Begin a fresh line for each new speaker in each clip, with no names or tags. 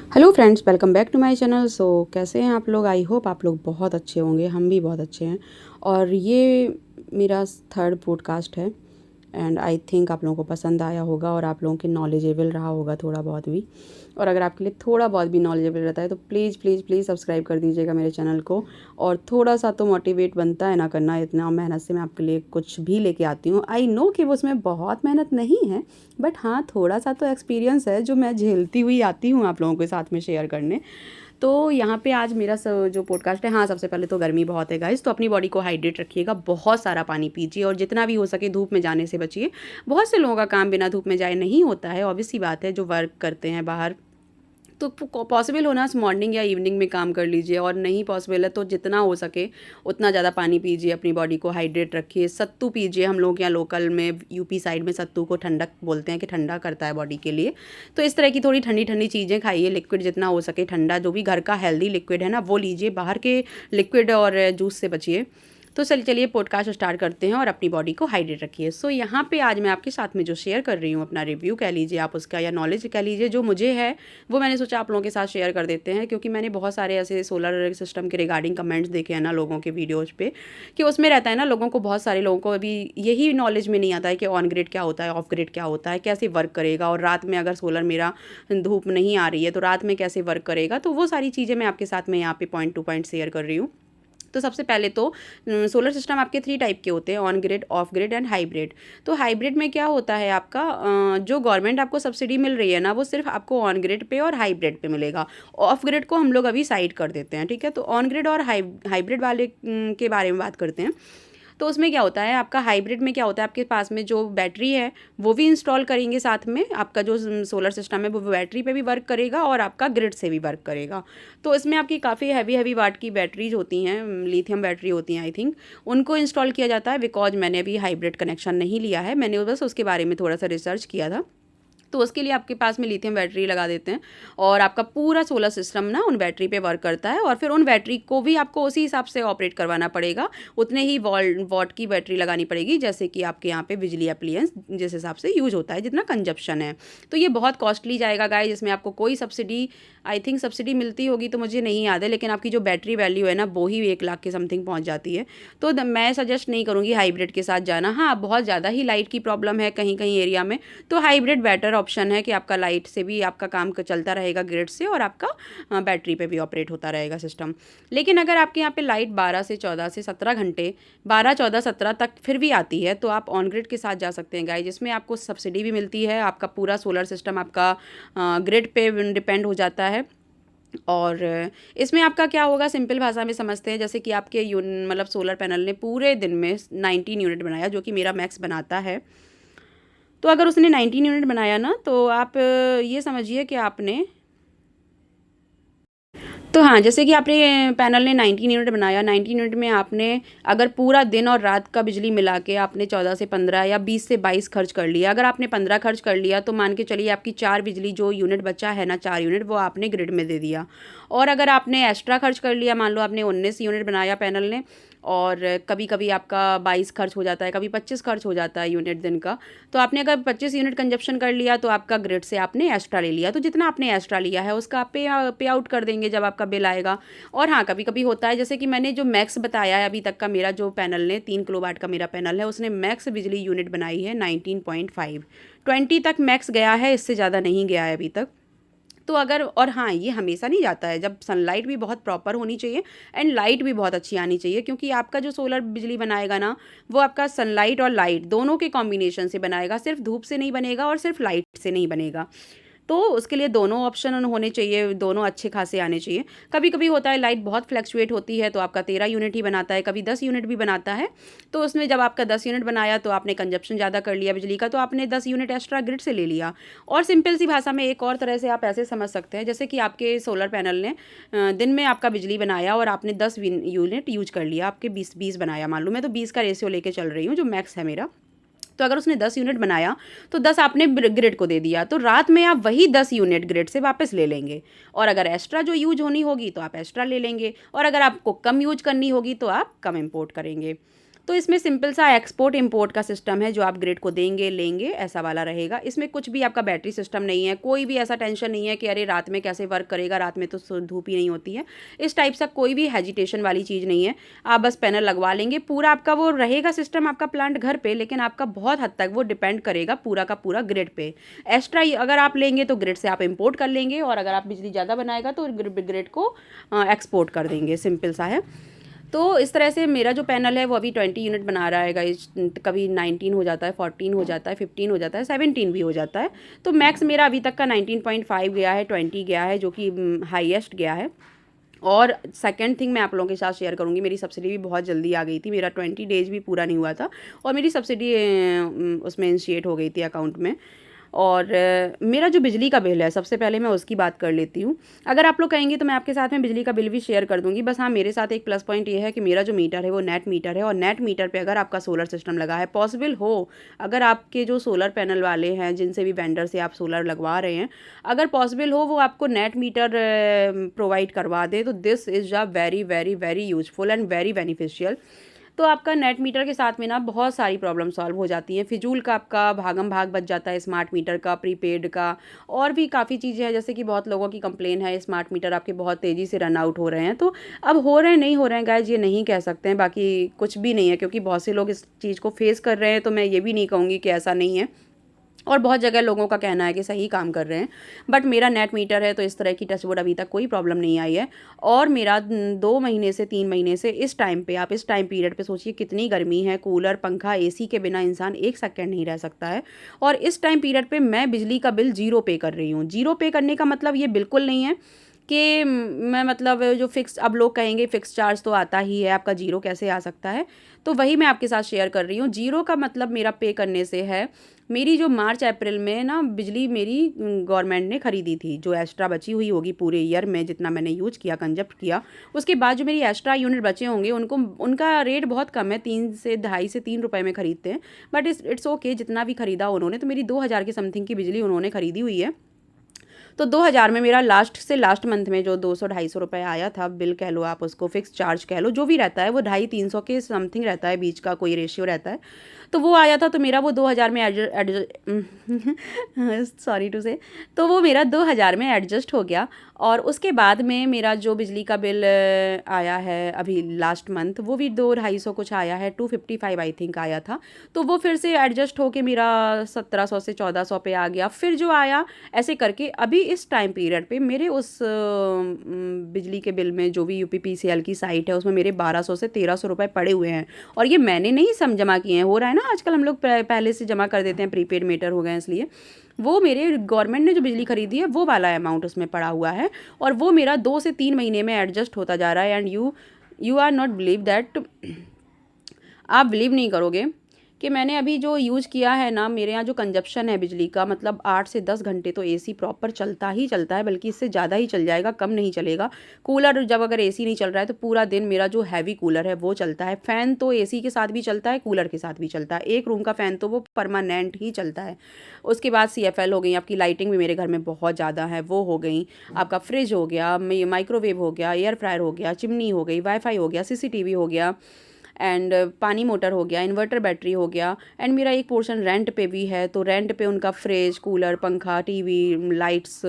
Hello friends, welcome back to my channel. So कैसे हैं आप लोग? आई होप आप लोग बहुत अच्छे होंगे। हम भी बहुत अच्छे हैं। और ये मेरा थर्ड पॉडकास्ट है एंड आई थिंक आप लोगों को पसंद आया होगा और आप लोगों के नॉलेजेबल रहा होगा थोड़ा बहुत भी। और अगर आपके लिए थोड़ा बहुत भी नॉलेजेबल रहता है तो प्लीज़ प्लीज़ प्लीज़ सब्सक्राइब कर दीजिएगा मेरे चैनल को। और थोड़ा सा तो मोटिवेट बनता है ना करना, इतना मेहनत से मैं आपके लिए कुछ भी लेके आती हूँ। आई नो कि वो उसमें बहुत मेहनत नहीं है, बट हाँ थोड़ा सा तो एक्सपीरियंस है जो मैं झेलती हुई आती हूँ आप लोगों के साथ में शेयर करने। तो यहाँ पे आज मेरा जो पॉडकास्ट है, हाँ सबसे पहले तो गर्मी बहुत है गाइस, तो अपनी बॉडी को हाइड्रेट रखिएगा, बहुत सारा पानी पीजिए और जितना भी हो सके धूप में जाने से बचिए। बहुत से लोगों का काम बिना धूप में जाए नहीं होता है, ऑब्वियस सी बात है, जो वर्क करते हैं बाहर। तो पॉसिबल होना मॉर्निंग या इवनिंग में काम कर लीजिए, और नहीं पॉसिबल है तो जितना हो सके उतना ज़्यादा पानी पीजिए, अपनी बॉडी को हाइड्रेट रखिए। सत्तू पीजिए, हम लोग यहाँ लोकल में यूपी साइड में सत्तू को ठंडक बोलते हैं कि ठंडा करता है बॉडी के लिए। तो इस तरह की थोड़ी ठंडी ठंडी चीज़ें खाइए, लिक्विड जितना हो सके ठंडा, जो भी घर का हेल्दी लिक्विड है ना वो लीजिए, बाहर के लिक्विड और जूस से बचिए। तो चलिए पॉडकास्ट स्टार्ट करते हैं और अपनी बॉडी को हाइड्रेट रखिए। सो यहाँ पे आज मैं आपके साथ में जो शेयर कर रही हूँ, अपना रिव्यू कह लीजिए आप उसका, या नॉलेज कह लीजिए, जो मुझे है वो मैंने सोचा आप लोगों के साथ शेयर कर देते हैं। क्योंकि मैंने बहुत सारे ऐसे सोलर सिस्टम के रिगार्डिंग कमेंट्स देखे हैं ना लोगों के वीडियोज़ पे, कि उसमें रहता है ना, लोगों को, बहुत सारे लोगों को अभी यही नॉलेज में नहीं आता है कि ऑन ग्रिड क्या होता है, ऑफ ग्रिड क्या होता है, कैसे वर्क करेगा, और रात में अगर सोलर मेरा धूप नहीं आ रही है तो रात में कैसे वर्क करेगा। तो वो सारी चीज़ें मैं आपके साथ में यहाँ पे पॉइंट टू पॉइंट शेयर कर रही हूँ। तो सबसे पहले तो सोलर सिस्टम आपके 3 टाइप के होते हैं, on grid, of grid and hybrid. तो हाइब्रिड में क्या होता है आपका, जो गवर्नमेंट आपको सब्सिडी मिल रही है ना वो सिर्फ आपको ऑन ग्रिड पे और हाइब्रिड पे मिलेगा। ऑफ ग्रिड को हम लोग अभी साइड कर देते हैं, ठीक है। तो ऑन ग्रिड और हाइब्रिड वाले के बारे में बात करते हैं। तो उसमें क्या होता है, आपका हाइब्रिड में क्या होता है, आपके पास में जो बैटरी है वो भी इंस्टॉल करेंगे साथ में, आपका जो सोलर सिस्टम है वो बैटरी पे भी वर्क करेगा और आपका ग्रिड से भी वर्क करेगा। तो इसमें आपकी काफ़ी हैवी हैवी वाट की बैटरीज होती हैं, लिथियम बैटरी होती हैं आई थिंक, उनको इंस्टॉल किया जाता है। बिकॉज मैंने अभी हाइब्रिड कनेक्शन नहीं लिया है, मैंने बस उसके बारे में थोड़ा सा रिसर्च किया था। तो उसके लिए आपके पास में लिथियम बैटरी लगा देते हैं और आपका पूरा सोलर सिस्टम ना उन बैटरी पे वर्क करता है। और फिर उन बैटरी को भी आपको उसी हिसाब से ऑपरेट करवाना पड़ेगा, उतने ही वॉट की बैटरी लगानी पड़ेगी जैसे कि आपके यहाँ पे बिजली अप्लायंस जिस हिसाब से यूज होता है, जितना कंजप्शन है। तो ये बहुत कॉस्टली जाएगा गाइस, जिसमें आपको कोई सब्सिडी, आई थिंक सब्सिडी मिलती होगी तो मुझे नहीं याद है, लेकिन आपकी जो बैटरी वैल्यू है ना वो ही 1 लाख के समथिंग पहुँच जाती है। तो मैं सजेस्ट नहीं करूँगी हाइब्रिड के साथ जाना। हाँ बहुत ज़्यादा ही लाइट की प्रॉब्लम है कहीं कहीं एरिया में, तो हाइब्रिड बेटर ऑप्शन है कि आपका लाइट से भी आपका काम चलता रहेगा ग्रिड से, और आपका बैटरी पे भी ऑपरेट होता रहेगा सिस्टम। लेकिन अगर आपके यहाँ पे लाइट 12 से 14 से 17 घंटे, 12 14 17 तक फिर भी आती है तो आप ऑन ग्रिड के साथ जा सकते हैं गाइस, जिसमें आपको सब्सिडी भी मिलती है, आपका पूरा सोलर सिस्टम आपका ग्रिड पे डिपेंड हो जाता है। और इसमें आपका क्या होगा, सिंपल भाषा में समझते हैं, जैसे कि आपके मतलब सोलर पैनल ने पूरे दिन में 19 यूनिट बनाया, जो कि मेरा मैक्स बनाता है। तो अगर उसने 19 यूनिट बनाया ना, तो आप ये समझिए कि आपने, तो हाँ जैसे कि आपने पैनल ने 19 यूनिट बनाया, 19 यूनिट में आपने अगर पूरा दिन और रात का बिजली मिला के आपने 14 से 15 या 20 से 22 खर्च कर लिया, अगर आपने 15 खर्च कर लिया तो मान के चलिए आपकी 4 बिजली जो यूनिट बचा है ना, 4 यूनिट, वो आपने ग्रिड में दे दिया। और अगर आपने एक्स्ट्रा खर्च कर लिया, मान लो आपने 19 यूनिट बनाया पैनल ने, और कभी कभी आपका 22 खर्च हो जाता है, कभी 25 खर्च हो जाता है यूनिट दिन का, तो आपने अगर 25 यूनिट कंजप्शन कर लिया तो आपका ग्रिड से आपने एक्स्ट्रा ले लिया, तो जितना आपने एक्स्ट्रा लिया है उसका आप पे आउट कर देंगे जब आपका बिल आएगा। और हाँ कभी कभी होता है, जैसे कि मैंने जो मैक्स बताया है अभी तक का, मेरा जो पैनल ने 3 किलोवाट का मेरा पैनल है, उसने मैक्स बिजली यूनिट बनाई है 19.5, 20 तक मैक्स गया है, इससे ज़्यादा नहीं गया है अभी तक। तो अगर, और हाँ ये हमेशा नहीं जाता है, जब सनलाइट भी बहुत प्रॉपर होनी चाहिए एंड लाइट भी बहुत अच्छी आनी चाहिए, क्योंकि आपका जो सोलर बिजली बनाएगा ना वो आपका सनलाइट और लाइट दोनों के कॉम्बिनेशन से बनाएगा, सिर्फ धूप से नहीं बनेगा और सिर्फ लाइट से नहीं बनेगा। तो उसके लिए दोनों ऑप्शन होने चाहिए, दोनों अच्छे खासे आने चाहिए। कभी कभी होता है लाइट बहुत फ्लैक्चुएट होती है तो आपका 13 यूनिट ही बनाता है, कभी 10 यूनिट भी बनाता है। तो उसमें जब आपका 10 यूनिट बनाया तो आपने कंजप्शन ज़्यादा कर लिया बिजली का, तो आपने 10 यूनिट एक्स्ट्रा ग्रिड से ले लिया। और सिंपल सी भाषा में एक और तरह से आप ऐसे समझ सकते हैं, जैसे कि आपके सोलर पैनल ने दिन में आपका बिजली बनाया और आपने 10 यूनिट यूज कर लिया, आपके 20 बनाया, मान लो मैं तो 20 का रेशियो लेके चल रही हूँ जो मैक्स है मेरा। तो अगर उसने 10 यूनिट बनाया तो 10 आपने ग्रिड को दे दिया, तो रात में आप वही 10 यूनिट ग्रिड से वापस ले लेंगे। और अगर एक्स्ट्रा जो यूज होनी होगी तो आप एक्स्ट्रा ले लेंगे, और अगर आपको कम यूज करनी होगी तो आप कम इंपोर्ट करेंगे। तो इसमें सिंपल सा एक्सपोर्ट इंपोर्ट का सिस्टम है, जो आप ग्रिड को देंगे लेंगे ऐसा वाला रहेगा। इसमें कुछ भी आपका बैटरी सिस्टम नहीं है, कोई भी ऐसा टेंशन नहीं है कि अरे रात में कैसे वर्क करेगा, रात में तो धूप ही नहीं होती है, इस टाइप सा कोई भी हेजिटेशन वाली चीज़ नहीं है। आप बस पैनल लगवा लेंगे, पूरा आपका वो रहेगा सिस्टम आपका प्लांट घर पे, लेकिन आपका बहुत हद तक वो डिपेंड करेगा पूरा का पूरा ग्रिड पे। एक्स्ट्रा अगर आप लेंगे तो ग्रिड से आप इंपोर्ट कर लेंगे, और अगर आप बिजली ज़्यादा बनाएगा तो ग्रिड को एक्सपोर्ट कर देंगे, सिंपल सा है। तो इस तरह से मेरा जो पैनल है वो अभी 20 यूनिट बना रहा है गाइस। कभी 19 हो जाता है, 14 हो जाता है, 15 हो जाता है, 17 भी हो जाता है। तो मैक्स मेरा अभी तक का 19.5 गया है, 20 गया है, जो कि हाईएस्ट गया है। और सेकंड थिंग मैं आप लोगों के साथ शेयर करूंगी, मेरी सब्सिडी भी बहुत जल्दी आ गई थी, मेरा 20 डेज भी पूरा नहीं हुआ था और मेरी सब्सिडी उसमें इनिशिएट हो गई थी अकाउंट में। और मेरा जो बिजली का बिल है, सबसे पहले मैं उसकी बात कर लेती हूँ। अगर आप लोग कहेंगे तो मैं आपके साथ में बिजली का बिल भी शेयर कर दूँगी। बस हाँ, मेरे साथ एक प्लस पॉइंट ये है कि मेरा जो मीटर है वो नेट मीटर है, और नेट मीटर पे अगर आपका सोलर सिस्टम लगा है, पॉसिबल हो अगर आपके जो सोलर पैनल वाले हैं, जिनसे भी वेंडर से आप सोलर लगवा रहे हैं, अगर पॉसिबल हो वो आपको नेट मीटर प्रोवाइड करवा दे, तो this is a very very very useful and very beneficial. तो आपका नेट मीटर के साथ में ना बहुत सारी प्रॉब्लम सॉल्व हो जाती हैं। फिजूल का आपका भागम भाग बच जाता है स्मार्ट मीटर का, प्रीपेड का, और भी काफ़ी चीज़ें हैं। जैसे कि बहुत लोगों की कंप्लेन है स्मार्ट मीटर आपके बहुत तेज़ी से रन आउट हो रहे हैं। तो अब हो रहे हैं नहीं हो रहे हैं गाइज, ये नहीं कह सकते हैं, बाकी कुछ भी नहीं है, क्योंकि बहुत से लोग इस चीज़ को फेस कर रहे हैं। तो मैं ये भी नहीं कहूँगी कि ऐसा नहीं है, और बहुत जगह लोगों का कहना है कि सही काम कर रहे हैं। बट मेरा नेट मीटर है तो इस तरह की टचवुड अभी तक कोई प्रॉब्लम नहीं आई है। और मेरा 2 महीने से 3 महीने से इस टाइम पे, आप इस टाइम पीरियड पे सोचिए कितनी गर्मी है, कूलर पंखा एसी के बिना इंसान एक सेकंड नहीं रह सकता है। और इस टाइम पीरियड पे मैं बिजली का बिल 0 पे कर रही हूँ। 0 पे करने का मतलब ये बिल्कुल नहीं है कि मैं मतलब जो फिक्स, अब लोग कहेंगे फिक्स चार्ज तो आता ही है, आपका 0 कैसे आ सकता है। तो वही मैं आपके साथ शेयर कर रही हूँ। 0 का मतलब मेरा पे करने से है, मेरी जो मार्च अप्रैल में ना बिजली मेरी गवर्नमेंट ने ख़रीदी थी, जो एक्स्ट्रा बची हुई होगी पूरे ईयर में जितना मैंने यूज किया, कंजप्ट किया, उसके बाद जो मेरी एक्स्ट्रा यूनिट बचे होंगे उनको, उनका रेट बहुत कम है, 3 से 2.5 से 3 रुपये में ख़रीदते हैं। बट इट्स ओके, जितना भी ख़रीदा उन्होंने, तो मेरी 2000 के समथिंग की बिजली उन्होंने ख़रीदी हुई है। तो 2000 में मेरा लास्ट से लास्ट मंथ में जो 200-250 रुपये आया था, बिल कह लो आप उसको, फिक्स चार्ज कह लो, जो भी रहता है वो 250-300 के समथिंग रहता है, बीच का कोई रेशियो रहता है। तो वो आया था, तो मेरा वो 2000 में सॉरी टू से, तो वो मेरा 2000 में एडजस्ट हो गया। और उसके बाद में मेरा जो बिजली का बिल आया है अभी लास्ट मंथ, वो भी 200-250 कुछ आया है, 255 आई थिंक आया था। तो वो फिर से एडजस्ट होके मेरा 1700 से 1400 पे आ गया। फिर जो आया, ऐसे करके अभी इस टाइम पीरियड पे मेरे उस बिजली के बिल में, जो भी यूपीपीसीएल की साइट है, उसमें मेरे 1200 से 1300 रुपये पड़े हुए हैं। और ये मैंने नहीं जमा किए हैं, हो रहा है ना आजकल हम लोग पहले से जमा कर देते हैं, प्रीपेड मीटर हो गए इसलिए। वो मेरे गवर्नमेंट ने जो बिजली खरीदी है वो वाला अमाउंट उसमें पड़ा हुआ है, और वो मेरा 2 से 3 महीने में एडजस्ट होता जा रहा है। And you are not believe that, आप बिलीव नहीं करोगे कि मैंने अभी जो यूज़ किया है ना, मेरे यहाँ जो कंजप्शन है बिजली का, मतलब 8 से 10 घंटे तो एसी प्रॉपर चलता ही चलता है, बल्कि इससे ज़्यादा ही चल जाएगा, कम नहीं चलेगा। कूलर जब अगर एसी नहीं चल रहा है तो पूरा दिन मेरा जो हैवी कूलर है वो चलता है। फ़ैन तो एसी के साथ भी चलता है, कूलर के साथ भी चलता है, एक रूम का फ़ैन तो वो परमानेंट ही चलता है। उसके बाद CFL हो गई, आपकी लाइटिंग भी मेरे घर में बहुत ज़्यादा है, वो हो गई। आपका फ्रिज हो गया, माइक्रोवेव हो गया, एयर फ्रायर हो गया, चिमनी हो गई, वाईफाई हो गया, CCTV हो गया, एंड पानी मोटर हो गया, इन्वर्टर बैटरी हो गया। एंड मेरा एक पोर्शन रेंट पे भी है, तो रेंट पे उनका फ्रिज, कूलर, पंखा, टीवी, लाइट्स,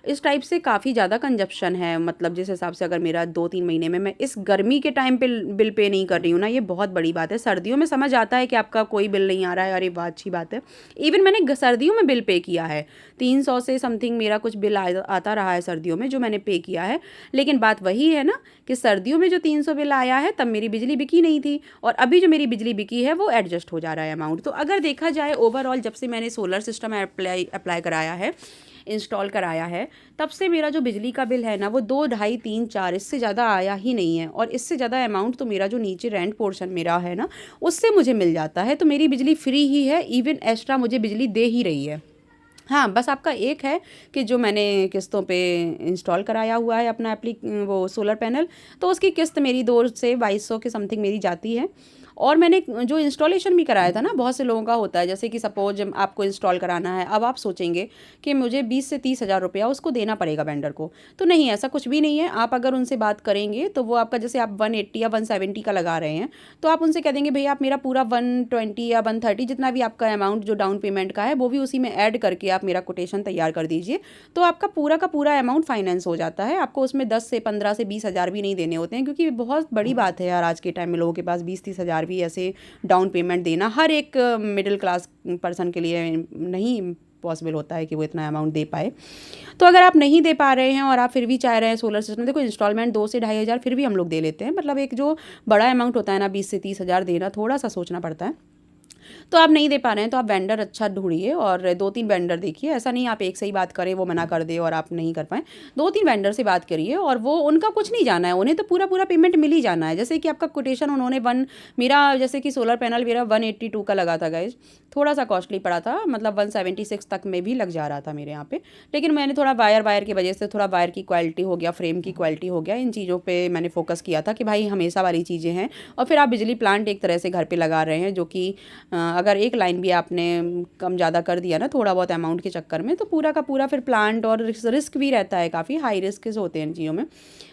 इस टाइप से काफ़ी ज़्यादा कंजप्शन है। मतलब जिस हिसाब से अगर मेरा 2-3 महीने में, मैं इस गर्मी के टाइम पे बिल पे नहीं कर रही हूँ ना, ये बहुत बड़ी बात है। सर्दियों में समझ आता है कि आपका कोई बिल नहीं आ रहा है, अरे वाह अच्छी बात है। इवन मैंने सर्दियों में बिल पे किया है, 300 से समथिंग मेरा कुछ बिल आता रहा है सर्दियों में, जो मैंने पे किया है। लेकिन बात वही है ना कि सर्दियों में जो 300 बिल आया है तब मेरी बिजली बिकी नहीं थी, और अभी जो मेरी बिजली बिकी है वो एडजस्ट हो जा रहा है अमाउंट। तो अगर देखा जाए ओवरऑल, जब से मैंने सोलर सिस्टम अप्लाई कराया है, इंस्टॉल कराया है, तब से मेरा जो बिजली का बिल है ना, वो 2, 2.5, 3, 4, इससे ज़्यादा आया ही नहीं है। और इससे ज़्यादा अमाउंट तो मेरा जो नीचे रेंट पोर्शन मेरा है ना, उससे मुझे मिल जाता है। तो मेरी बिजली फ्री ही है, इवन एक्स्ट्रा मुझे बिजली दे ही रही है। हाँ, बस आपका एक है कि जो मैंने किस्तों पे इंस्टॉल कराया हुआ है अपना वो सोलर पैनल, तो उसकी किस्त मेरी 2 से 2200 के समथिंग मेरी जाती है। और मैंने जो इंस्टॉलेशन भी कराया था ना, बहुत से लोगों का होता है, जैसे कि सपोज आपको इंस्टॉल कराना है, अब आप सोचेंगे कि मुझे 20 से 30 हज़ार रुपया उसको देना पड़ेगा वेंडर को। तो नहीं, ऐसा कुछ भी नहीं है। आप अगर उनसे बात करेंगे तो वो आपका, जैसे आप 180 या 170 का लगा रहे हैं, तो आप उनसे कह देंगे भैया आप मेरा पूरा 120 या 130 जितना भी आपका अमाउंट जो डाउन पेमेंट का है वो भी उसी में ऐड करके आप मेरा कोटेशन तैयार कर दीजिए। तो आपका पूरा का पूरा अमाउंट फाइनेंस हो जाता है। आपको उसमें 10 से 15 से 20 हज़ार भी नहीं देने होते हैं, क्योंकि बहुत बड़ी बात है यार आज के टाइम में लोगों के पास 20-30 हज़ार भी ऐसे डाउन पेमेंट देना हर एक मिडिल क्लास पर्सन के लिए नहीं पॉसिबल होता है कि वो इतना अमाउंट दे पाए। तो अगर आप नहीं दे पा रहे हैं और आप फिर भी चाह रहे हैं सोलर सिस्टम, देखो इंस्टॉलमेंट 2 से 2.5 हज़ार फिर भी हम लोग दे लेते हैं। मतलब एक जो बड़ा अमाउंट होता है ना 20 से 30 हज़ार देना, थोड़ा सा सोचना पड़ता है। तो आप नहीं दे पा रहे हैं तो आप वेंडर अच्छा ढूंढिए और 2-3 वेंडर देखिए। ऐसा नहीं आप एक से ही बात करें वो मना कर दे और आप नहीं कर पाएँ। 2-3 वेंडर से बात करिए और वो उनका कुछ नहीं जाना है, उन्हें तो पूरा पूरा पेमेंट मिल ही जाना है। जैसे कि आपका कोटेशन उन्होंने मेरा जैसे कि सोलर पैनल मेरा 182 का लगा था गाइज, थोड़ा सा कॉस्टली पड़ा था, मतलब 176 तक में भी लग जा रहा था मेरे यहाँ पे। लेकिन मैंने थोड़ा वायर की वजह से थोड़ा वायर की क्वालिटी हो गया, फ्रेम की क्वालिटी हो गया, इन चीज़ों पे मैंने फोकस किया था कि भाई हमेशा वाली चीज़ें हैं। और फिर आप बिजली प्लांट एक तरह से घर पे लगा रहे हैं, जो कि अगर एक लाइन भी आपने कम ज़्यादा कर दिया ना थोड़ा बहुत अमाउंट के चक्कर में, तो पूरा का पूरा फिर प्लांट, और रिस्क भी रहता है, काफ़ी हाई रिस्क होते हैं इन चीज़ों में।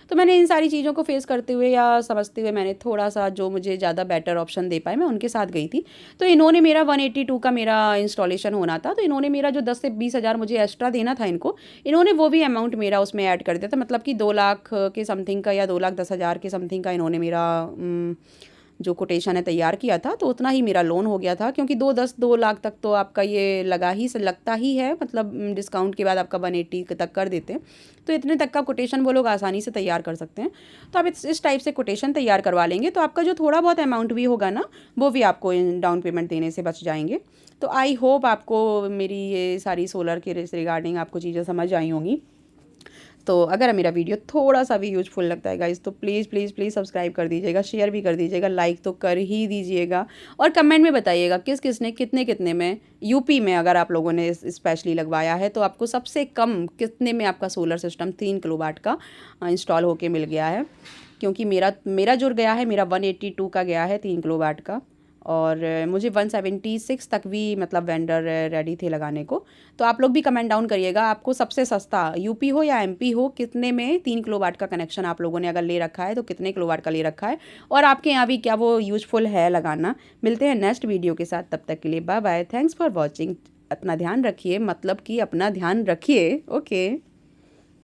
तो मैंने इन सारी चीज़ों को फेस करते हुए या समझते हुए मैंने थोड़ा सा जो मुझे ज़्यादा बेटर ऑप्शन दे पाए मैं उनके साथ गई थी। तो इन्होंने मेरा 182 का मेरा इंस्टॉलेशन होना था, तो इन्होंने मेरा जो 10 से 20 हज़ार मुझे एक्स्ट्रा देना था इनको, इन्होंने वो भी अमाउंट मेरा उसमें ऐड कर दिया था। मतलब कि 2 लाख के समथिंग का या 2,10,000 के समथिंग का इन्होंने मेरा जो कोटेशन है तैयार किया था। तो उतना ही मेरा लोन हो गया था, क्योंकि 2 लाख तक तो आपका ये लगता ही है, मतलब डिस्काउंट के बाद आपका 180 तक कर देते हैं। तो इतने तक का कोटेशन वो लोग आसानी से तैयार कर सकते हैं। तो आप इस टाइप से कोटेशन तैयार करवा लेंगे तो आपका जो थोड़ा बहुत अमाउंट भी होगा ना, वो भी आपको डाउन पेमेंट देने से बच जाएंगे। तो आई होप आपको मेरी ये सारी सोलर के रिगार्डिंग आपको चीज़ें समझ आई होंगी। तो अगर मेरा वीडियो थोड़ा सा भी यूजफुल लगता है गाइस, तो प्लीज़ प्लीज़ प्लीज़ सब्सक्राइब कर दीजिएगा, शेयर भी कर दीजिएगा, लाइक तो कर ही दीजिएगा। और कमेंट में बताइएगा किस किस ने कितने कितने में, यूपी में अगर आप लोगों ने स्पेशली लगवाया है तो आपको सबसे कम कितने में आपका सोलर सिस्टम 3 किलोवाट का इंस्टॉल होके मिल गया है। क्योंकि मेरा जो गया है, मेरा 182 का गया है 3 किलोवाट का, और मुझे 176 तक भी मतलब वेंडर रेडी थे लगाने को। तो आप लोग भी कमेंट डाउन करिएगा आपको सबसे सस्ता यूपी हो या एमपी हो, कितने में 3 किलोवाट का कनेक्शन आप लोगों ने अगर ले रखा है तो कितने किलोवाट का ले रखा है, और आपके यहाँ भी क्या वो यूजफुल है लगाना। मिलते हैं नेक्स्ट वीडियो के साथ, तब तक के लिए bye bye, thanks for watching. अपना ध्यान रखिए, मतलब कि अपना ध्यान रखिए। ओके।